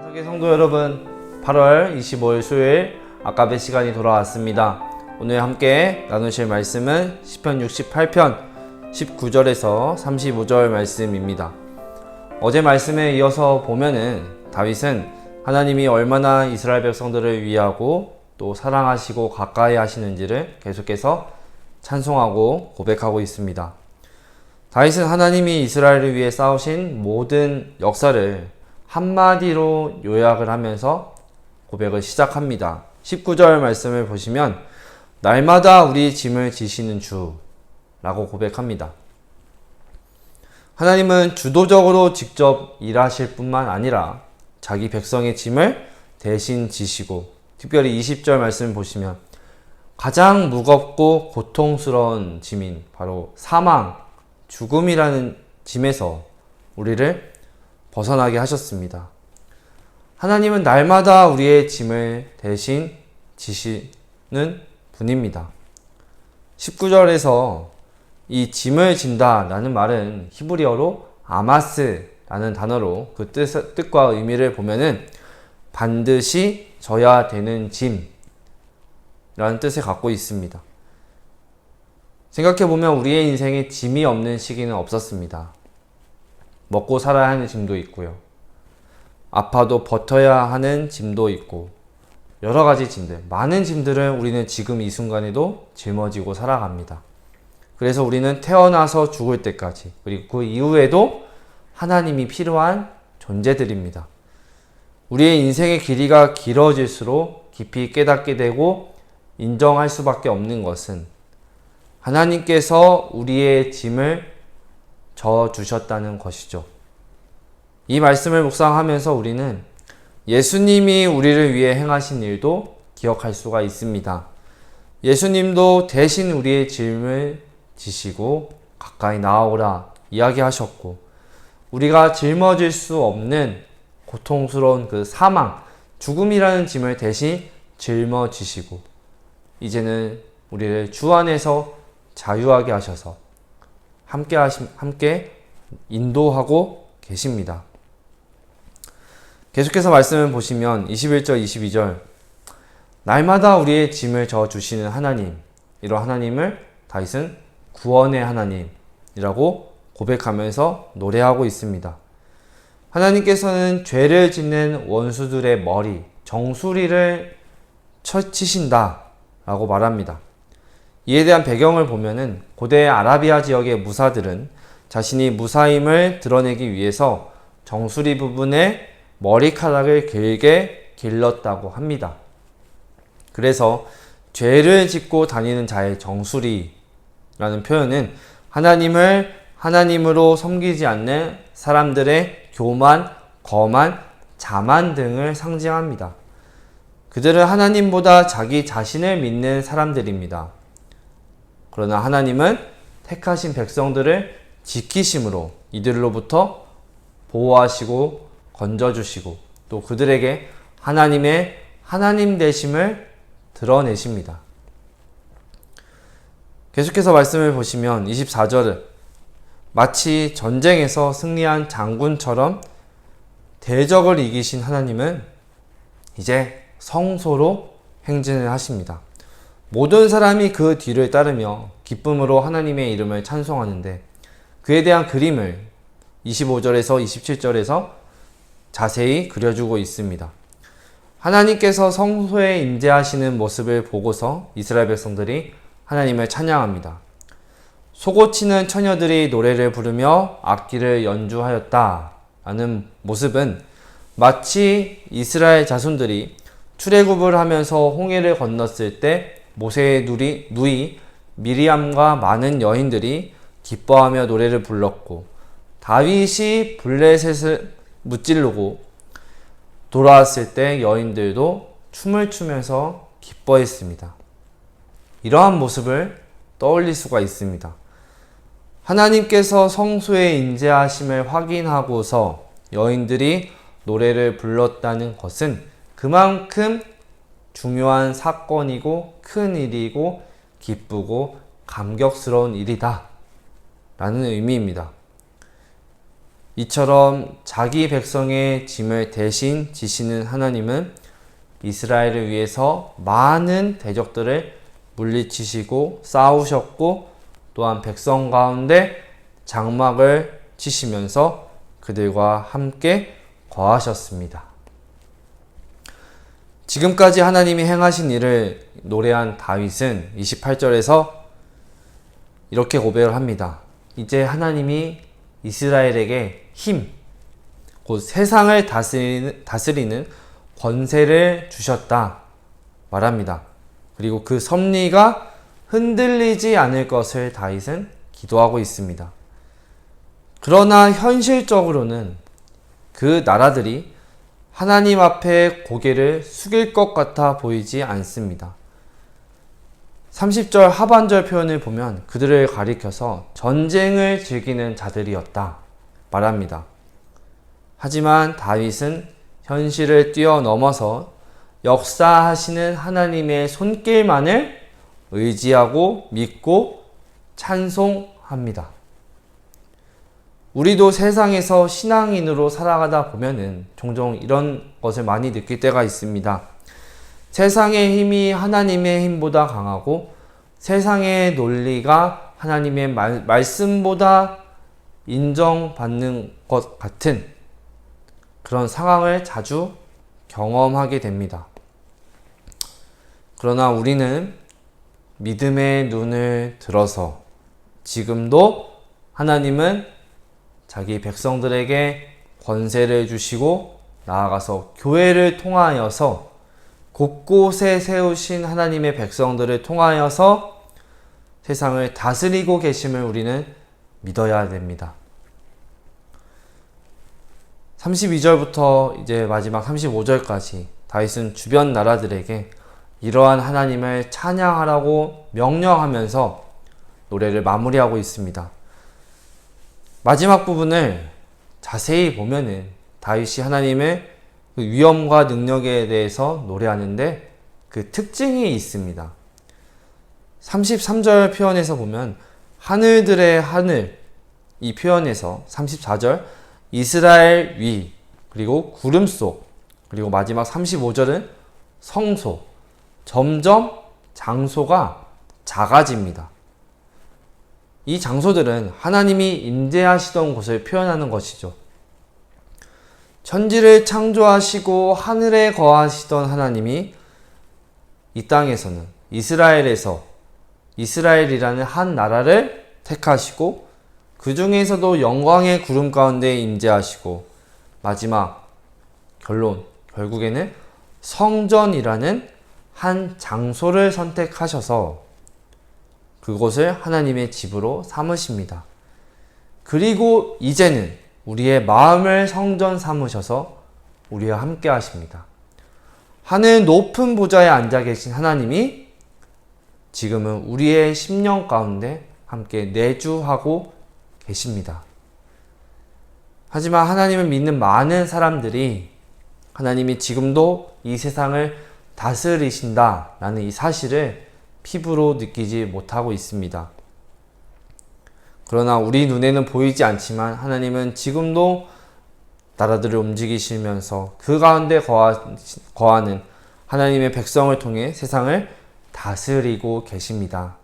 성계 성도 여러분, 8월 25일 수요일 아까의 시간이 돌아왔습니다. 오늘 함께 나누실 말씀은 시편 68편 19절에서 35절 말씀입니다. 어제 말씀에 이어서 보면은 다윗은 하나님이 얼마나 이스라엘 백성들을 위하고 또 사랑하시고 가까이 하시는지를 계속해서 찬송하고 고백하고 있습니다. 다윗은 하나님이 이스라엘을 위해 싸우신 모든 역사를 한마디로 요약을 하면서 고백을 시작합니다. 19절 말씀을 보시면 날마다 우리 짐을 지시는 주라고 고백합니다. 하나님은 주도적으로 직접 일하실 뿐만 아니라 자기 백성의 짐을 대신 지시고, 특별히 20절 말씀을 보시면 가장 무겁고 고통스러운 짐인 바로 사망, 죽음이라는 짐에서 우리를 벗어나게 하셨습니다. 하나님은 날마다 우리의 짐을 대신 지시는 분입니다. 19절에서 이 짐을 진다 라는 말은 히브리어로 아마스라는 단어로 그 뜻과 의미를 보면은 반드시 져야 되는 짐 라는 뜻을 갖고 있습니다. 생각해보면 우리의 인생에 짐이 없는 시기는 없었습니다. 먹고 살아야 하는 짐도 있고요. 아파도 버텨야 하는 짐도 있고, 여러 가지 짐들, 많은 짐들을 우리는 지금 이 순간에도 짊어지고 살아갑니다. 그래서 우리는 태어나서 죽을 때까지, 그리고 그 이후에도 하나님이 필요한 존재들입니다. 우리의 인생의 길이가 길어질수록 깊이 깨닫게 되고 인정할 수밖에 없는 것은 하나님께서 우리의 짐을 져주셨다는 것이죠. 이 말씀을 묵상하면서 우리는 예수님이 우리를 위해 행하신 일도 기억할 수가 있습니다. 예수님도 대신 우리의 짐을 지시고 가까이 나아오라 이야기하셨고, 우리가 짊어질 수 없는 고통스러운 그 사망, 죽음이라는 짐을 대신 짊어지시고 이제는 우리를 주 안에서 자유하게 하셔서 함께 인도하고 계십니다. 계속해서 말씀을 보시면 21절, 22절 날마다 우리의 짐을 져주시는 하나님, 이런 하나님을 다윗은 구원의 하나님이라고 고백하면서 노래하고 있습니다. 하나님께서는 죄를 짓는 원수들의 머리, 정수리를 쳐치신다 라고 말합니다. 이에 대한 배경을 보면은 고대 아라비아 지역의 무사들은 자신이 무사임을 드러내기 위해서 정수리 부분에 머리카락을 길게 길렀다고 합니다. 그래서 죄를 짓고 다니는 자의 정수리라는 표현은 하나님을 하나님으로 섬기지 않는 사람들의 교만, 거만, 자만 등을 상징합니다. 그들은 하나님보다 자기 자신을 믿는 사람들입니다. 그러나 하나님은 택하신 백성들을 지키심으로 이들로부터 보호하시고 건져주시고 또 그들에게 하나님의 하나님 되심을 드러내십니다. 계속해서 말씀을 보시면 24절은 마치 전쟁에서 승리한 장군처럼 대적을 이기신 하나님은 이제 성소로 행진을 하십니다. 모든 사람이 그 뒤를 따르며 기쁨으로 하나님의 이름을 찬송하는데, 그에 대한 그림을 25절에서 27절에서 자세히 그려주고 있습니다. 하나님께서 성소에 임재하시는 모습을 보고서 이스라엘 백성들이 하나님을 찬양합니다. 소고치는 처녀들이 노래를 부르며 악기를 연주하였다라는 모습은 마치 이스라엘 자손들이 출애굽을 하면서 홍해를 건넜을 때 모세의 누이 미리암과 많은 여인들이 기뻐하며 노래를 불렀고, 다윗이 블레셋을 무찌르고 돌아왔을 때 여인들도 춤을 추면서 기뻐했습니다. 이러한 모습을 떠올릴 수가 있습니다. 하나님께서 성소에 임재하심을 확인하고서 여인들이 노래를 불렀다는 것은 그만큼 중요한 사건이고 큰 일이고 기쁘고 감격스러운 일이다 라는 의미입니다. 이처럼 자기 백성의 짐을 대신 지시는 하나님은 이스라엘을 위해서 많은 대적들을 물리치시고 싸우셨고, 또한 백성 가운데 장막을 치시면서 그들과 함께 거하셨습니다. 지금까지 하나님이 행하신 일을 노래한 다윗은 28절에서 이렇게 고백을 합니다. 이제 하나님이 이스라엘에게 힘, 곧 세상을 다스리는 권세를 주셨다 말합니다. 그리고 그 섭리가 흔들리지 않을 것을 다윗은 기도하고 있습니다. 그러나 현실적으로는 그 나라들이 하나님 앞에 고개를 숙일 것 같아 보이지 않습니다. 30절 하반절 표현을 보면 그들을 가리켜서 전쟁을 즐기는 자들이었다 말합니다. 하지만 다윗은 현실을 뛰어넘어서 역사하시는 하나님의 손길만을 의지하고 믿고 찬송합니다. 우리도 세상에서 신앙인으로 살아가다 보면은 종종 이런 것을 많이 느낄 때가 있습니다. 세상의 힘이 하나님의 힘보다 강하고 세상의 논리가 하나님의 말씀보다 인정받는 것 같은 그런 상황을 자주 경험하게 됩니다. 그러나 우리는 믿음의 눈을 들어서 지금도 하나님은 자기 백성들에게 권세를 주시고 나아가서 교회를 통하여서 곳곳에 세우신 하나님의 백성들을 통하여서 세상을 다스리고 계심을 우리는 믿어야 됩니다. 32절부터 이제 마지막 35절까지 다윗은 주변 나라들에게 이러한 하나님을 찬양하라고 명령하면서 노래를 마무리하고 있습니다. 마지막 부분을 자세히 보면은 다윗이 하나님의 그 위엄과 능력에 대해서 노래하는데 그 특징이 있습니다. 33절 표현에서 보면 하늘들의 하늘, 이 표현에서 34절 이스라엘 위, 그리고 구름 속, 그리고 마지막 35절은 성소, 점점 장소가 작아집니다. 이 장소들은 하나님이 임재하시던 곳을 표현하는 것이죠. 천지를 창조하시고 하늘에 거하시던 하나님이 이 땅에서는 이스라엘이라는 한 나라를 택하시고 그 중에서도 영광의 구름 가운데 임재하시고 마지막 결국에는 성전이라는 한 장소를 선택하셔서 그곳을 하나님의 집으로 삼으십니다. 그리고 이제는 우리의 마음을 성전 삼으셔서 우리와 함께 하십니다. 하늘 높은 보좌에 앉아 계신 하나님이 지금은 우리의 심령 가운데 함께 내주하고 계십니다. 하지만 하나님을 믿는 많은 사람들이 하나님이 지금도 이 세상을 다스리신다라는 이 사실을 피부로 느끼지 못하고 있습니다. 그러나 우리 눈에는 보이지 않지만 하나님은 지금도 나라들을 움직이시면서 그 가운데 거하는 하나님의 백성을 통해 세상을 다스리고 계십니다.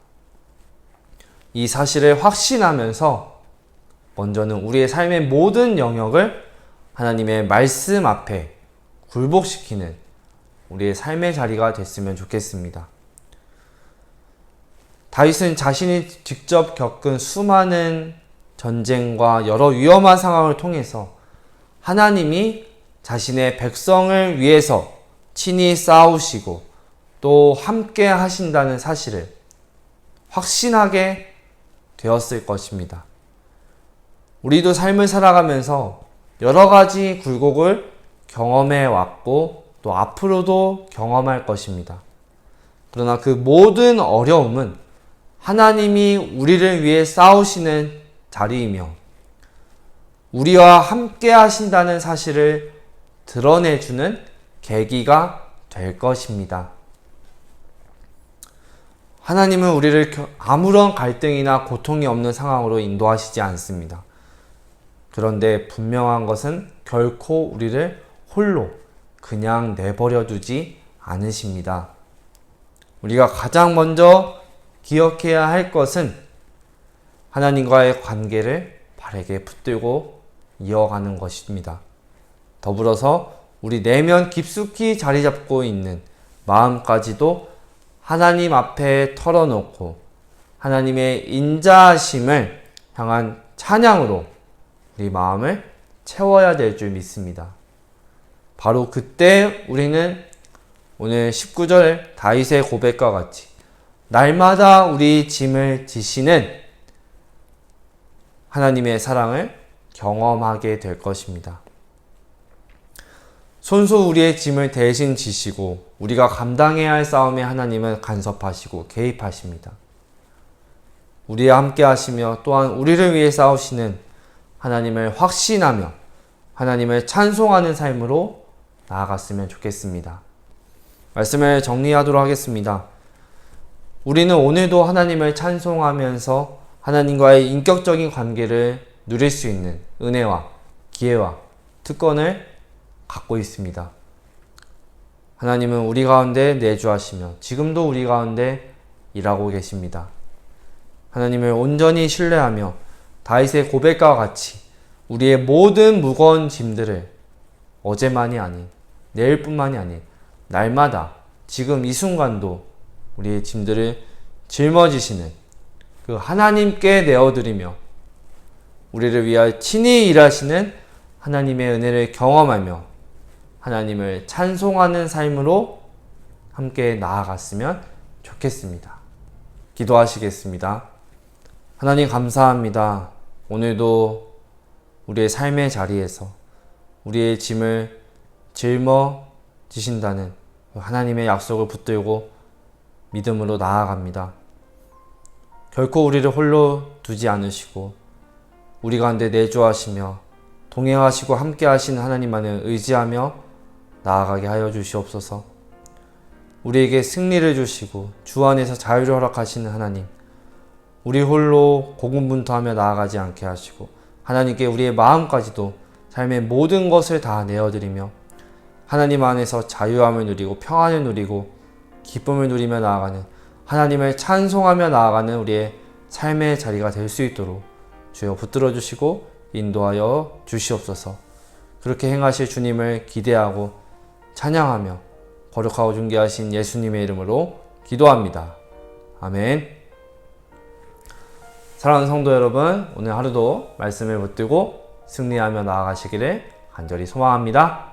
이 사실을 확신하면서 먼저는 우리의 삶의 모든 영역을 하나님의 말씀 앞에 굴복시키는 우리의 삶의 자리가 됐으면 좋겠습니다. 다윗은 자신이 직접 겪은 수많은 전쟁과 여러 위험한 상황을 통해서 하나님이 자신의 백성을 위해서 친히 싸우시고 또 함께 하신다는 사실을 확신하게 되었을 것입니다. 우리도 삶을 살아가면서 여러 가지 굴곡을 경험해 왔고 또 앞으로도 경험할 것입니다. 그러나 그 모든 어려움은 하나님이 우리를 위해 싸우시는 자리이며 우리와 함께 하신다는 사실을 드러내주는 계기가 될 것입니다. 하나님은 우리를 아무런 갈등이나 고통이 없는 상황으로 인도하시지 않습니다. 그런데 분명한 것은 결코 우리를 홀로 그냥 내버려 두지 않으십니다. 우리가 가장 먼저 기억해야 할 것은 하나님과의 관계를 바르게 붙들고 이어가는 것입니다. 더불어서 우리 내면 깊숙이 자리 잡고 있는 마음까지도 하나님 앞에 털어놓고 하나님의 인자하심을 향한 찬양으로 우리 마음을 채워야 될 줄 믿습니다. 바로 그때 우리는 오늘 19절 다윗의 고백과 같이 날마다 우리 짐을 지시는 하나님의 사랑을 경험하게 될 것입니다. 손수 우리의 짐을 대신 지시고 우리가 감당해야 할 싸움에 하나님은 간섭하시고 개입하십니다. 우리와 함께 하시며 또한 우리를 위해 싸우시는 하나님을 확신하며 하나님을 찬송하는 삶으로 나아갔으면 좋겠습니다. 말씀을 정리하도록 하겠습니다. 우리는 오늘도 하나님을 찬송하면서 하나님과의 인격적인 관계를 누릴 수 있는 은혜와 기회와 특권을 갖고 있습니다. 하나님은 우리 가운데 내주하시며 지금도 우리 가운데 일하고 계십니다. 하나님을 온전히 신뢰하며 다윗의 고백과 같이 우리의 모든 무거운 짐들을 어제만이 아닌 내일뿐만이 아닌 날마다 지금 이 순간도 우리의 짐들을 짊어지시는 그 하나님께 내어드리며 우리를 위하여 친히 일하시는 하나님의 은혜를 경험하며 하나님을 찬송하는 삶으로 함께 나아갔으면 좋겠습니다. 기도하시겠습니다. 하나님 감사합니다. 오늘도 우리의 삶의 자리에서 우리의 짐을 짊어지신다는 하나님의 약속을 붙들고 믿음으로 나아갑니다. 결코 우리를 홀로 두지 않으시고 우리 가운데 내주하시며 동행하시고 함께 하시는 하나님만을 의지하며 나아가게 하여 주시옵소서. 우리에게 승리를 주시고 주 안에서 자유를 허락하시는 하나님, 우리 홀로 고군분투하며 나아가지 않게 하시고 하나님께 우리의 마음까지도 삶의 모든 것을 다 내어드리며 하나님 안에서 자유함을 누리고 평안을 누리고 기쁨을 누리며 나아가는 하나님을 찬송하며 나아가는 우리의 삶의 자리가 될 수 있도록 주여 붙들어 주시고 인도하여 주시옵소서. 그렇게 행하실 주님을 기대하고 찬양하며 거룩하고 존귀하신 예수님의 이름으로 기도합니다. 아멘. 사랑하는 성도 여러분, 오늘 하루도 말씀을 붙들고 승리하며 나아가시기를 간절히 소망합니다.